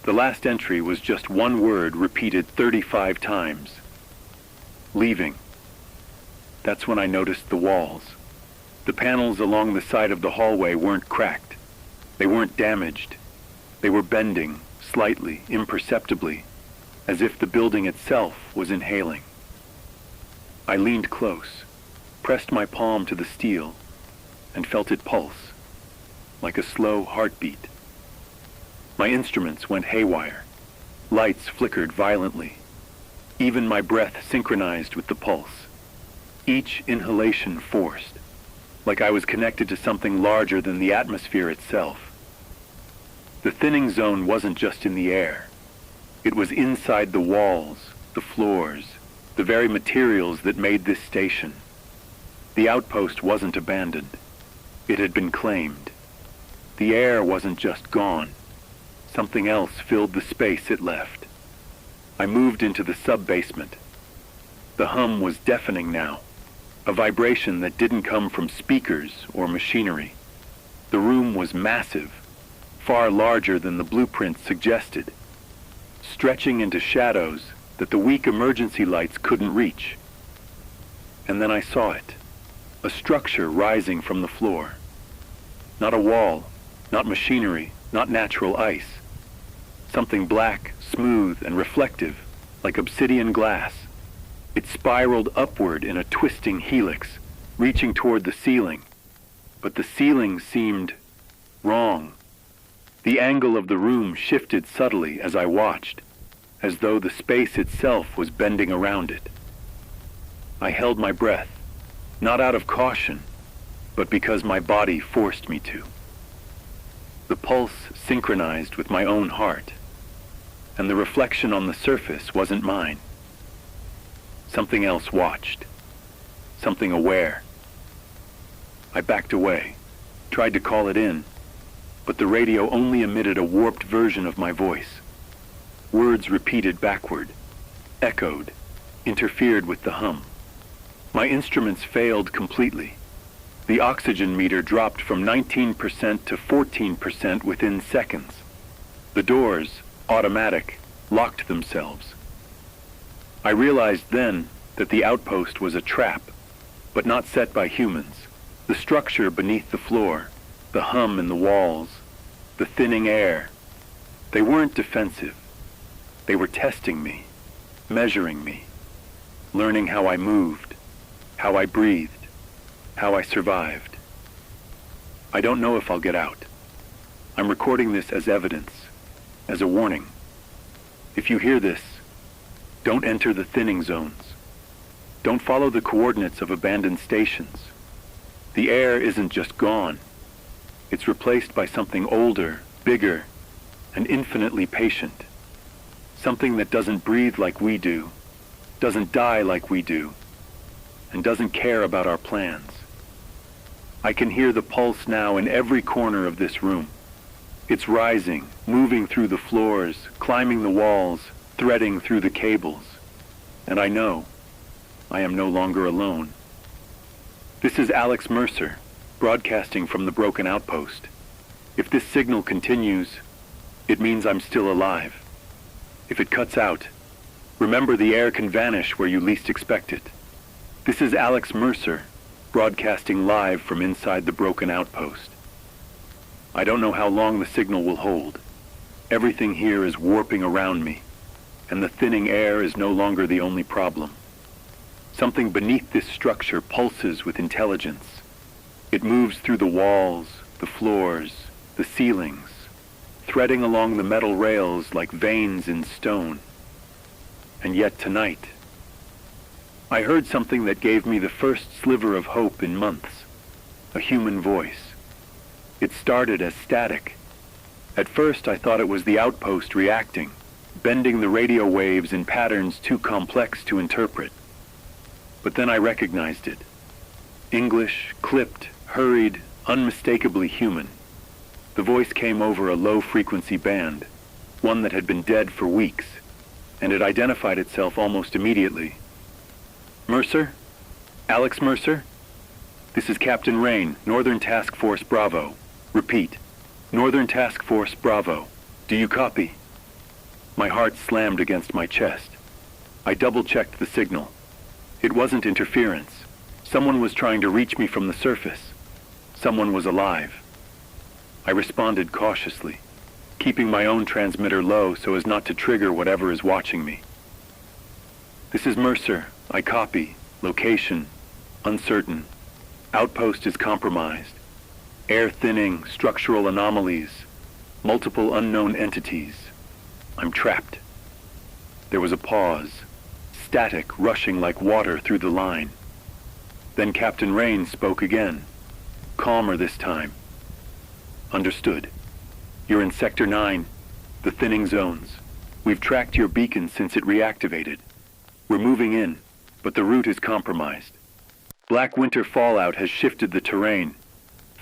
The last entry was just one word repeated 35 times. Leaving. That's when I noticed the walls. The panels along the side of the hallway weren't cracked. They weren't damaged. They were bending, slightly, imperceptibly, as if the building itself was inhaling. I leaned close, pressed my palm to the steel, and felt it pulse, like a slow heartbeat. My instruments went haywire. Lights flickered violently. Even my breath synchronized with the pulse. Each inhalation forced, like I was connected to something larger than the atmosphere itself. The thinning zone wasn't just in the air. It was inside the walls, the floors, the very materials that made this station. The outpost wasn't abandoned. It had been claimed. The air wasn't just gone. Something else filled the space it left. I moved into the sub-basement. The hum was deafening now, a vibration that didn't come from speakers or machinery. The room was massive, far larger than the blueprint suggested, stretching into shadows that the weak emergency lights couldn't reach. And then I saw it, a structure rising from the floor. Not a wall, not machinery, not natural ice. Something black, smooth, and reflective, like obsidian glass. It spiraled upward in a twisting helix, reaching toward the ceiling. But the ceiling seemed wrong. The angle of the room shifted subtly as I watched, as though the space itself was bending around it. I held my breath, not out of caution, but because my body forced me to. The pulse synchronized with my own heart, and the reflection on the surface wasn't mine. Something else watched, something aware. I backed away, tried to call it in, but the radio only emitted a warped version of my voice. Words repeated backward, echoed, interfered with the hum. My instruments failed completely. The oxygen meter dropped from 19% to 14% within seconds. The doors, automatic, locked themselves. I realized then that the outpost was a trap, but not set by humans. The structure beneath the floor, the hum in the walls, the thinning air, they weren't defensive. They were testing me, measuring me, learning how I moved, how I breathed, how I survived. I don't know if I'll get out. I'm recording this as evidence, as a warning. If you hear this, don't enter the thinning zones. Don't follow the coordinates of abandoned stations. The air isn't just gone. It's replaced by something older, bigger, and infinitely patient. Something that doesn't breathe like we do, doesn't die like we do, and doesn't care about our plans. I can hear the pulse now in every corner of this room. It's rising, moving through the floors, climbing the walls, threading through the cables. And I know I am no longer alone. This is Alex Mercer, broadcasting from the broken outpost. If this signal continues, it means I'm still alive. If it cuts out, remember the air can vanish where you least expect it. This is Alex Mercer, broadcasting live from inside the broken outpost. I don't know how long the signal will hold. Everything here is warping around me, and the thinning air is no longer the only problem. Something beneath this structure pulses with intelligence. It moves through the walls, the floors, the ceilings, threading along the metal rails like veins in stone. And yet tonight, I heard something that gave me the first sliver of hope in months, a human voice. It started as static. At first I thought it was the outpost reacting, bending the radio waves in patterns too complex to interpret. But then I recognized it. English, clipped, hurried, unmistakably human. The voice came over a low-frequency band, one that had been dead for weeks, and it identified itself almost immediately. Mercer? Alex Mercer? This is Captain Rain, Northern Task Force Bravo. Repeat, Northern Task Force Bravo. Do you copy? My heart slammed against my chest. I double-checked the signal. It wasn't interference. Someone was trying to reach me from the surface. Someone was alive. I responded cautiously, keeping my own transmitter low so as not to trigger whatever is watching me. This is Mercer. I copy. Location. Uncertain. Outpost is compromised. Air thinning, structural anomalies, multiple unknown entities. I'm trapped. There was a pause. Static rushing like water through the line. Then Captain Rain spoke again. Calmer this time. Understood. You're in Sector 9, the thinning zones. We've tracked your beacon since it reactivated. We're moving in, but the route is compromised. Black winter fallout has shifted the terrain.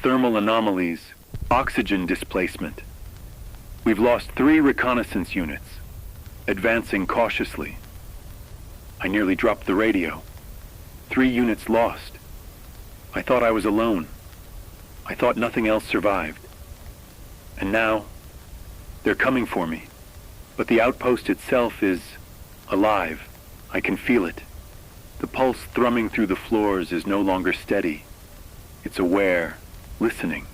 Thermal anomalies, oxygen displacement. We've lost 3 reconnaissance units, advancing cautiously. I nearly dropped the radio. 3 units lost. I thought I was alone. I thought nothing else survived. And now, they're coming for me. But the outpost itself is alive. I can feel it. The pulse thrumming through the floors is no longer steady. It's aware, listening,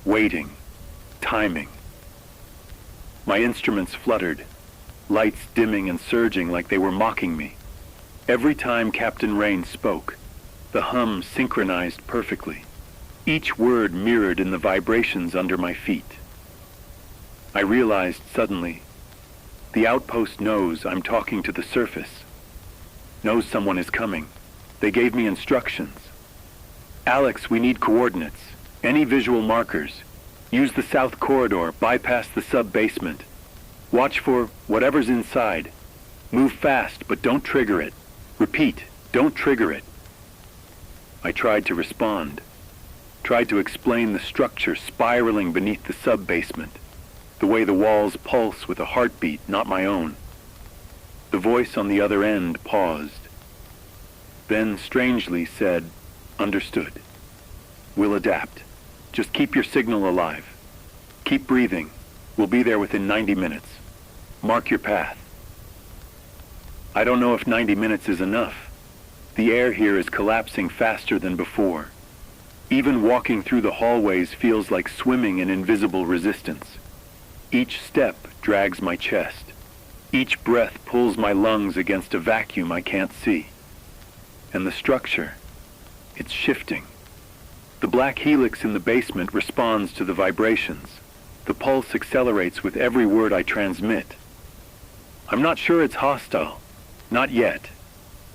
waiting, timing. My instruments fluttered, lights dimming and surging like they were mocking me. Every time Captain Rain spoke, the hum synchronized perfectly, each word mirrored in the vibrations under my feet. I realized suddenly, the outpost knows I'm talking to the surface, knows someone is coming. They gave me instructions. Alex, we need coordinates. Any visual markers. Use the south corridor, bypass the sub-basement. Watch for whatever's inside. Move fast, but don't trigger it. Repeat, don't trigger it. I tried to respond. Tried to explain the structure spiraling beneath the sub-basement. The way the walls pulse with a heartbeat not my own. The voice on the other end paused. Then strangely said, understood. We'll adapt. Just keep your signal alive. Keep breathing. We'll be there within 90 minutes. Mark your path. I don't know if 90 minutes is enough. The air here is collapsing faster than before. Even walking through the hallways feels like swimming in invisible resistance. Each step drags my chest. Each breath pulls my lungs against a vacuum I can't see. And the structure, it's shifting. The black helix in the basement responds to the vibrations. The pulse accelerates with every word I transmit. I'm not sure it's hostile, not yet,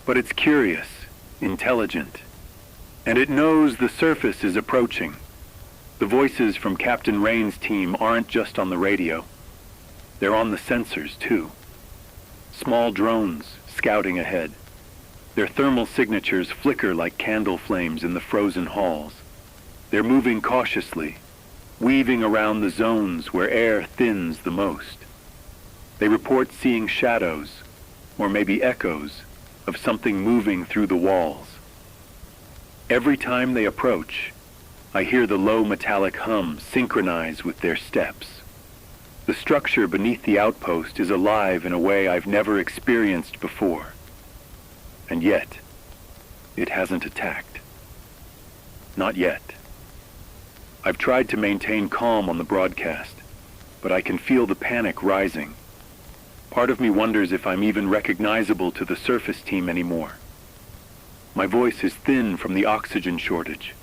but it's curious, intelligent. And it knows the surface is approaching. The voices from Captain Rain's team aren't just on the radio. They're on the sensors, too. Small drones scouting ahead. Their thermal signatures flicker like candle flames in the frozen halls. They're moving cautiously, weaving around the zones where air thins the most. They report seeing shadows, or maybe echoes, of something moving through the walls. Every time they approach, I hear the low metallic hum synchronize with their steps. The structure beneath the outpost is alive in a way I've never experienced before. And yet, it hasn't attacked. Not yet. I've tried to maintain calm on the broadcast, but I can feel the panic rising. Part of me wonders if I'm even recognizable to the surface team anymore. My voice is thin from the oxygen shortage.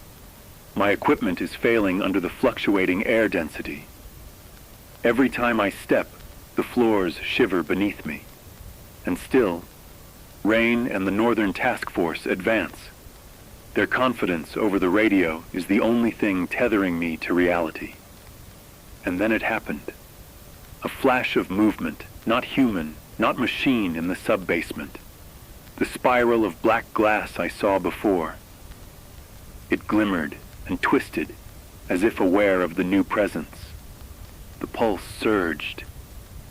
My equipment is failing under the fluctuating air density. Every time I step, the floors shiver beneath me. And still, Rain and the Northern Task Force advance. Their confidence over the radio is the only thing tethering me to reality. And then it happened. A flash of movement, not human, not machine in the sub-basement. The spiral of black glass I saw before. It glimmered and twisted, as if aware of the new presence. The pulse surged,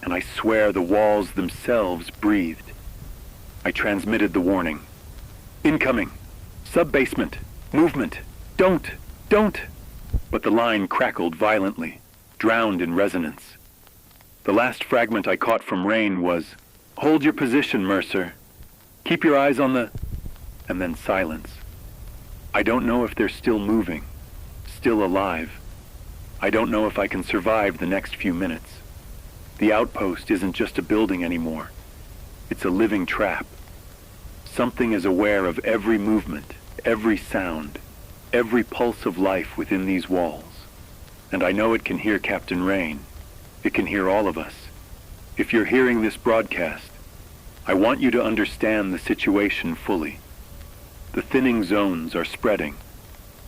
and I swear the walls themselves breathed. I transmitted the warning. Incoming! Sub-basement! Movement! Don't! But the line crackled violently, drowned in resonance. The last fragment I caught from Rain was, "Hold your position, Mercer. Keep your eyes on the..." And then silence. I don't know if they're still moving, still alive. I don't know if I can survive the next few minutes. The outpost isn't just a building anymore. It's a living trap. Something is aware of every movement, every sound, every pulse of life within these walls. And I know it can hear Captain Rain. It can hear all of us. If you're hearing this broadcast, I want you to understand the situation fully. The thinning zones are spreading.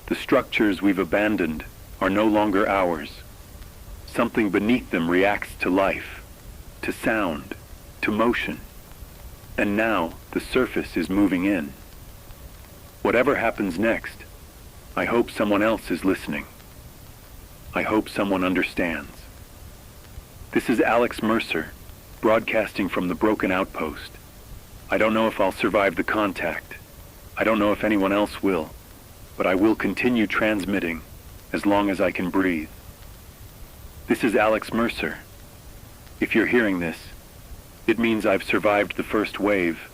The structures we've abandoned are no longer ours. Something beneath them reacts to life, to sound, to motion. And now the surface is moving in. Whatever happens next, I hope someone else is listening. I hope someone understands. This is Alex Mercer, broadcasting from the broken outpost. I don't know if I'll survive the contact. I don't know if anyone else will, but I will continue transmitting as long as I can breathe. This is Alex Mercer. If you're hearing this, it means I've survived the first wave,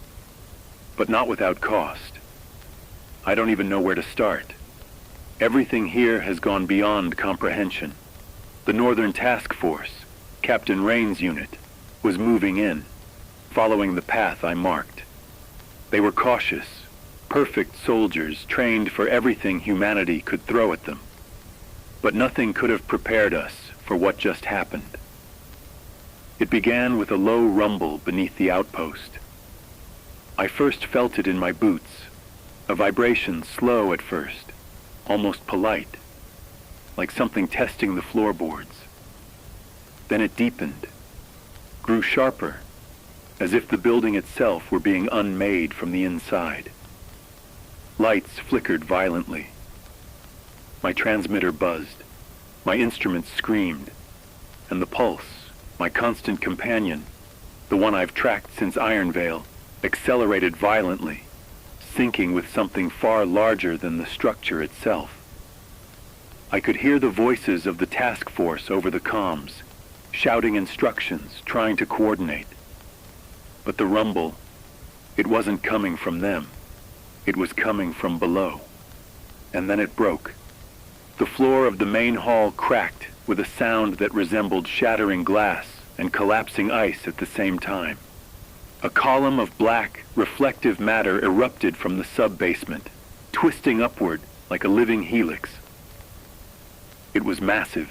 but not without cost. I don't even know where to start. Everything here has gone beyond comprehension. The Northern Task Force, Captain Rain's unit, was moving in, following the path I marked. They were cautious, perfect soldiers trained for everything humanity could throw at them. But nothing could have prepared us for what just happened. It began with a low rumble beneath the outpost. I first felt it in my boots, a vibration slow at first, almost polite, like something testing the floorboards. Then it deepened, grew sharper, as if the building itself were being unmade from the inside. Lights flickered violently. My transmitter buzzed, my instruments screamed, and the pulse, my constant companion, the one I've tracked since Ironvale, accelerated violently, syncing with something far larger than the structure itself. I could hear the voices of the task force over the comms, shouting instructions, trying to coordinate. But the rumble, it wasn't coming from them. It was coming from below. And then it broke. The floor of the main hall cracked with a sound that resembled shattering glass and collapsing ice at the same time. A column of black, reflective matter erupted from the sub-basement, twisting upward like a living helix. It was massive,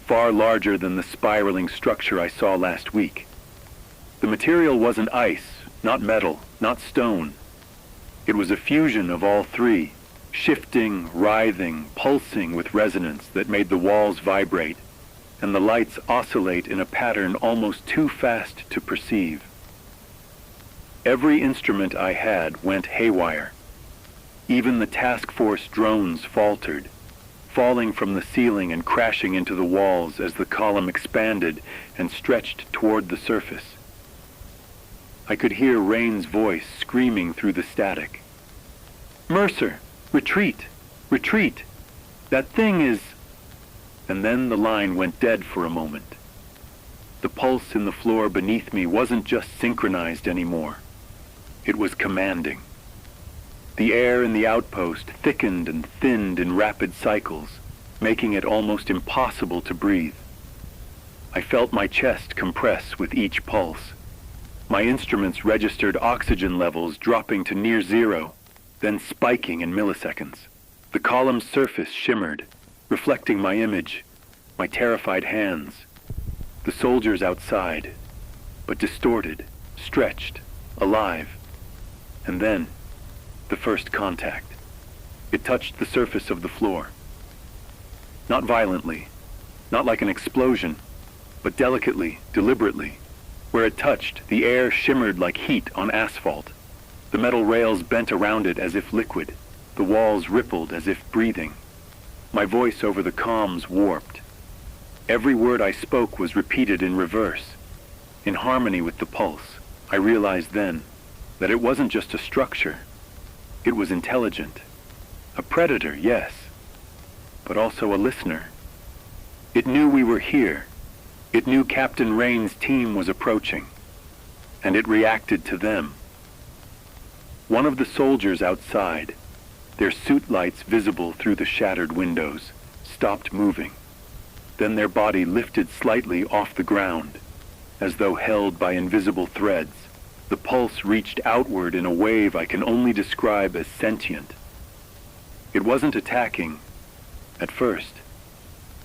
far larger than the spiraling structure I saw last week. The material wasn't ice, not metal, not stone. It was a fusion of all three, shifting, writhing, pulsing with resonance that made the walls vibrate, and the lights oscillate in a pattern almost too fast to perceive. Every instrument I had went haywire. Even the task force drones faltered, falling from the ceiling and crashing into the walls as the column expanded and stretched toward the surface. I could hear Rain's voice screaming through the static. "Mercer, retreat! Retreat! That thing is..." And then the line went dead for a moment. The pulse in the floor beneath me wasn't just synchronized anymore. It was commanding. The air in the outpost thickened and thinned in rapid cycles, making it almost impossible to breathe. I felt my chest compress with each pulse. My instruments registered oxygen levels dropping to near zero, then spiking in milliseconds. The column's surface shimmered, reflecting my image, my terrified hands, the soldiers outside, but distorted, stretched, alive. And then, the first contact. It touched the surface of the floor. Not violently, not like an explosion, but delicately, deliberately. Where it touched, the air shimmered like heat on asphalt. The metal rails bent around it as if liquid. The walls rippled as if breathing. My voice over the comms warped. Every word I spoke was repeated in reverse, in harmony with the pulse. I realized then that it wasn't just a structure. It was intelligent. A predator, yes, but also a listener. It knew we were here. It knew Captain Rain's team was approaching, and it reacted to them. One of the soldiers outside, their suit lights visible through the shattered windows, stopped moving. Then their body lifted slightly off the ground, as though held by invisible threads. The pulse reached outward in a wave I can only describe as sentient. It wasn't attacking, at first.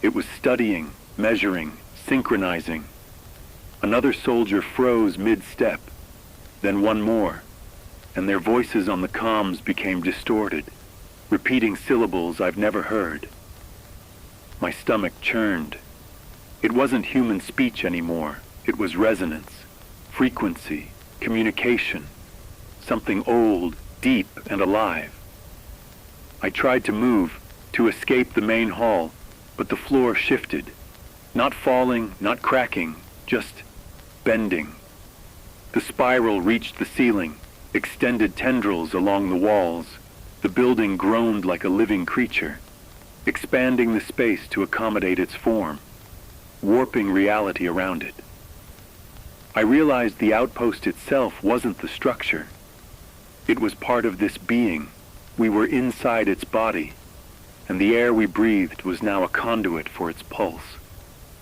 It was studying, measuring, synchronizing. Another soldier froze mid-step, then one more, and their voices on the comms became distorted, repeating syllables I've never heard. My stomach churned. It wasn't human speech anymore. It was resonance, frequency, communication, something old, deep, and alive. I tried to move, to escape the main hall, but the floor shifted. Not falling, not cracking, just bending. The spiral reached the ceiling, extended tendrils along the walls. The building groaned like a living creature, expanding the space to accommodate its form, warping reality around it. I realized the outpost itself wasn't the structure. It was part of this being. We were inside its body, and the air we breathed was now a conduit for its pulse.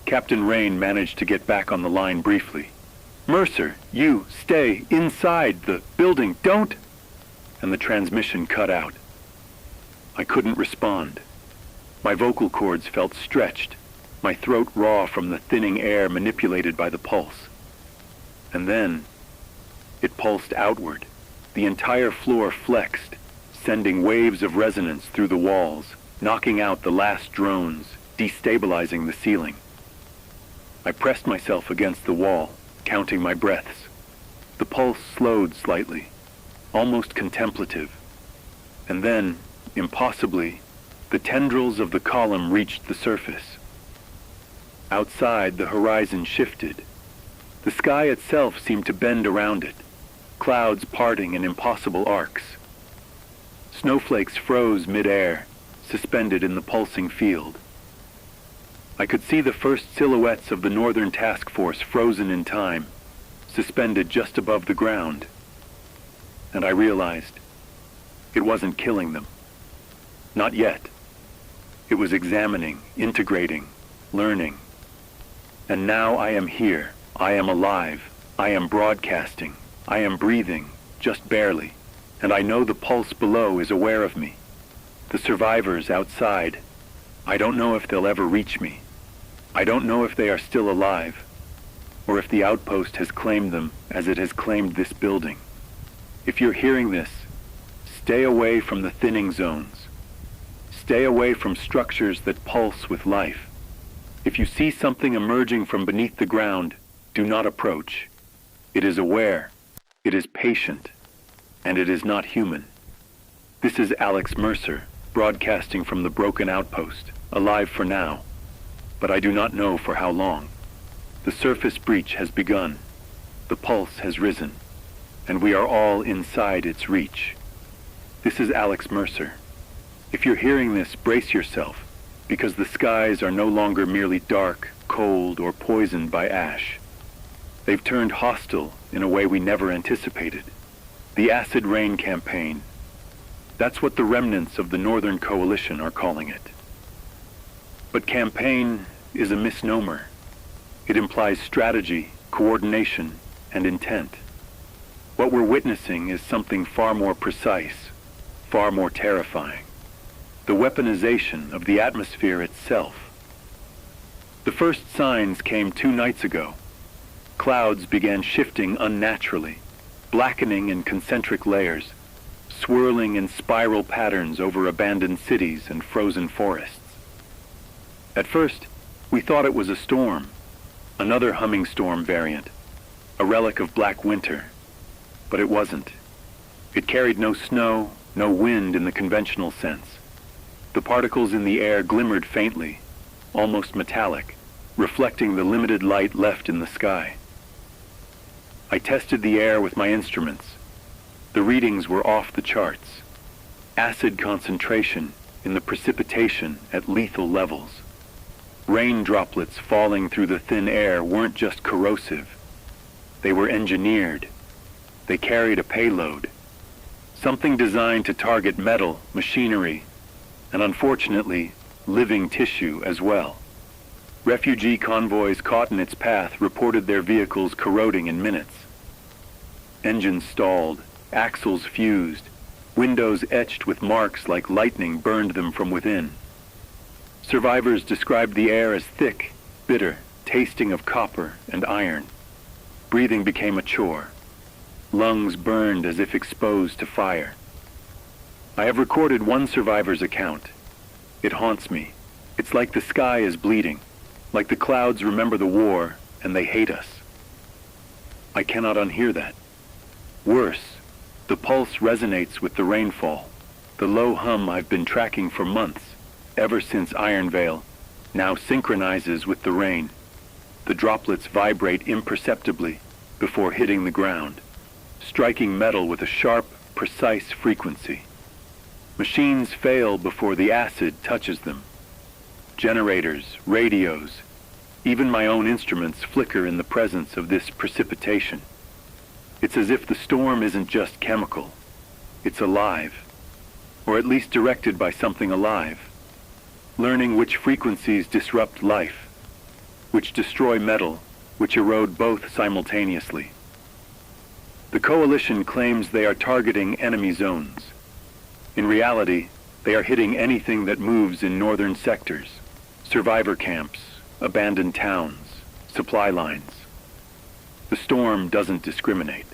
Captain Rain managed to get back on the line briefly. "Mercer, you stay inside the building, don't!" And the transmission cut out. I couldn't respond. My vocal cords felt stretched, my throat raw from the thinning air manipulated by the pulse. And then, it pulsed outward. The entire floor flexed, sending waves of resonance through the walls, knocking out the last drones, destabilizing the ceiling. I pressed myself against the wall, counting my breaths. The pulse slowed slightly, almost contemplative. And then, impossibly, the tendrils of the column reached the surface. Outside, the horizon shifted. The sky itself seemed to bend around it, clouds parting in impossible arcs. Snowflakes froze mid-air, suspended in the pulsing field. I could see the first silhouettes of the Northern Task Force frozen in time, suspended just above the ground. And I realized it wasn't killing them. Not yet. It was examining, integrating, learning. And now I am here. I am alive. I am broadcasting. I am breathing, just barely. And I know the pulse below is aware of me. The survivors outside, I don't know if they'll ever reach me. I don't know if they are still alive, or if the outpost has claimed them as it has claimed this building. If you're hearing this, stay away from the thinning zones. Stay away from structures that pulse with life. If you see something emerging from beneath the ground, do not approach. It is aware, it is patient, and it is not human. This is Alex Mercer, broadcasting from the broken outpost, alive for now, but I do not know for how long. The surface breach has begun, the pulse has risen, and we are all inside its reach. This is Alex Mercer. If you're hearing this, brace yourself, because the skies are no longer merely dark, cold, or poisoned by ash. They've turned hostile in a way we never anticipated. The acid rain campaign. That's what the remnants of the Northern Coalition are calling it. But campaign is a misnomer. It implies strategy, coordination, and intent. What we're witnessing is something far more precise, far more terrifying. The weaponization of the atmosphere itself. The first signs came 2 nights ago. Clouds began shifting unnaturally, blackening in concentric layers, swirling in spiral patterns over abandoned cities and frozen forests. At first, we thought it was a storm, another humming storm variant, a relic of black winter. But it wasn't. It carried no snow, no wind in the conventional sense. The particles in the air glimmered faintly, almost metallic, reflecting the limited light left in the sky. I tested the air with my instruments. The readings were off the charts. Acid concentration in the precipitation at lethal levels. Rain droplets falling through the thin air weren't just corrosive. They were engineered. They carried a payload. Something designed to target metal, machinery, and unfortunately, living tissue as well. Refugee convoys caught in its path reported their vehicles corroding in minutes. Engines stalled, axles fused, windows etched with marks like lightning burned them from within. Survivors described the air as thick, bitter, tasting of copper and iron. Breathing became a chore. Lungs burned as if exposed to fire. I have recorded one survivor's account. It haunts me. It's like the sky is bleeding, like the clouds remember the war and they hate us. I cannot unhear that. Worse, the pulse resonates with the rainfall, the low hum I've been tracking for months, ever since Ironvale, now synchronizes with the rain. The droplets vibrate imperceptibly before hitting the ground, striking metal with a sharp, precise frequency. Machines fail before the acid touches them. Generators, radios, even my own instruments flicker in the presence of this precipitation. It's as if the storm isn't just chemical. It's alive, or at least directed by something alive, learning which frequencies disrupt life, which destroy metal, which erode both simultaneously. The coalition claims they are targeting enemy zones. In reality, they are hitting anything that moves in northern sectors, survivor camps, abandoned towns, supply lines. The storm doesn't discriminate.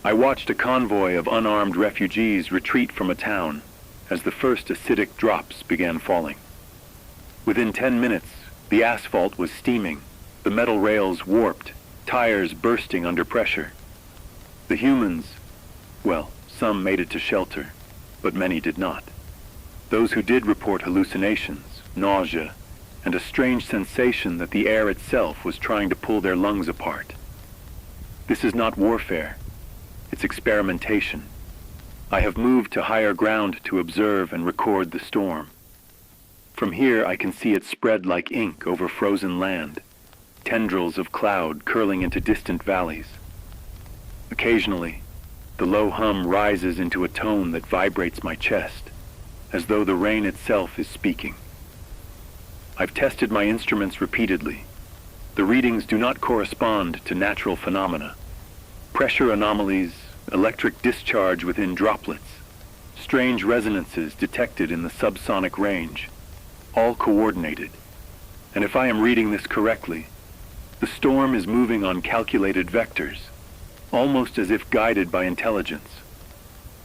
I watched a convoy of unarmed refugees retreat from a town as the first acidic drops began falling. Within 10 minutes, the asphalt was steaming, the metal rails warped, tires bursting under pressure. The humans, well, some made it to shelter, but many did not. Those who did report hallucinations, nausea, and a strange sensation that the air itself was trying to pull their lungs apart. This is not warfare. It's experimentation. I have moved to higher ground to observe and record the storm. From here I can see it spread like ink over frozen land, tendrils of cloud curling into distant valleys. Occasionally, the low hum rises into a tone that vibrates my chest, as though the rain itself is speaking. I've tested my instruments repeatedly. The readings do not correspond to natural phenomena. Pressure anomalies, electric discharge within droplets, strange resonances detected in the subsonic range, all coordinated. And if I am reading this correctly, the storm is moving on calculated vectors, almost as if guided by intelligence.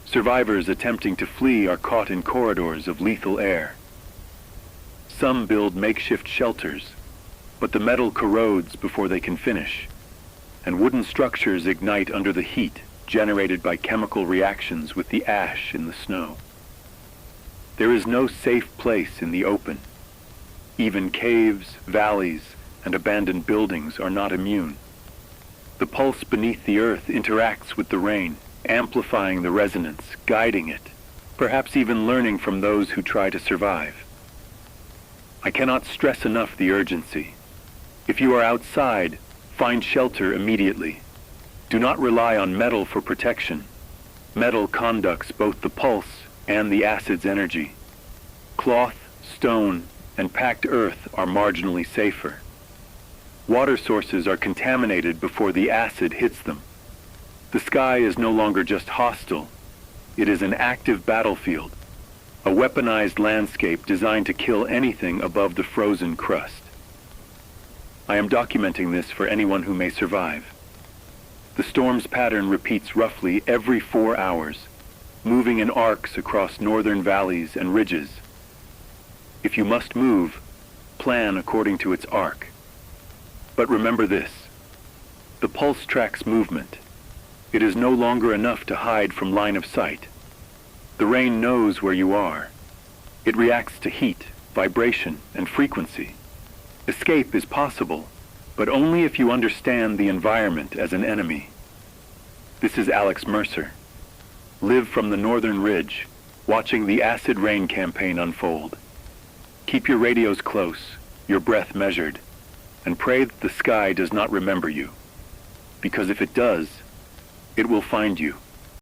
Survivors attempting to flee are caught in corridors of lethal air. Some build makeshift shelters, but the metal corrodes before they can finish, and wooden structures ignite under the heat generated by chemical reactions with the ash in the snow. There is no safe place in the open. Even caves, valleys, and abandoned buildings are not immune. The pulse beneath the earth interacts with the rain, amplifying the resonance, guiding it, perhaps even learning from those who try to survive. I cannot stress enough the urgency. If you are outside, find shelter immediately. Do not rely on metal for protection. Metal conducts both the pulse and the acid's energy. Cloth, stone, and packed earth are marginally safer. Water sources are contaminated before the acid hits them. The sky is no longer just hostile. It is an active battlefield, a weaponized landscape designed to kill anything above the frozen crust. I am documenting this for anyone who may survive. The storm's pattern repeats roughly every 4 hours, moving in arcs across northern valleys and ridges. If you must move, plan according to its arc. But remember this: the pulse tracks movement. It is no longer enough to hide from line of sight. The rain knows where you are. It reacts to heat, vibration, and frequency. Escape is possible, but only if you understand the environment as an enemy. This is Alex Mercer. Live from the northern ridge, watching the acid rain campaign unfold. Keep your radios close, your breath measured, and pray that the sky does not remember you. Because if it does, it will find you.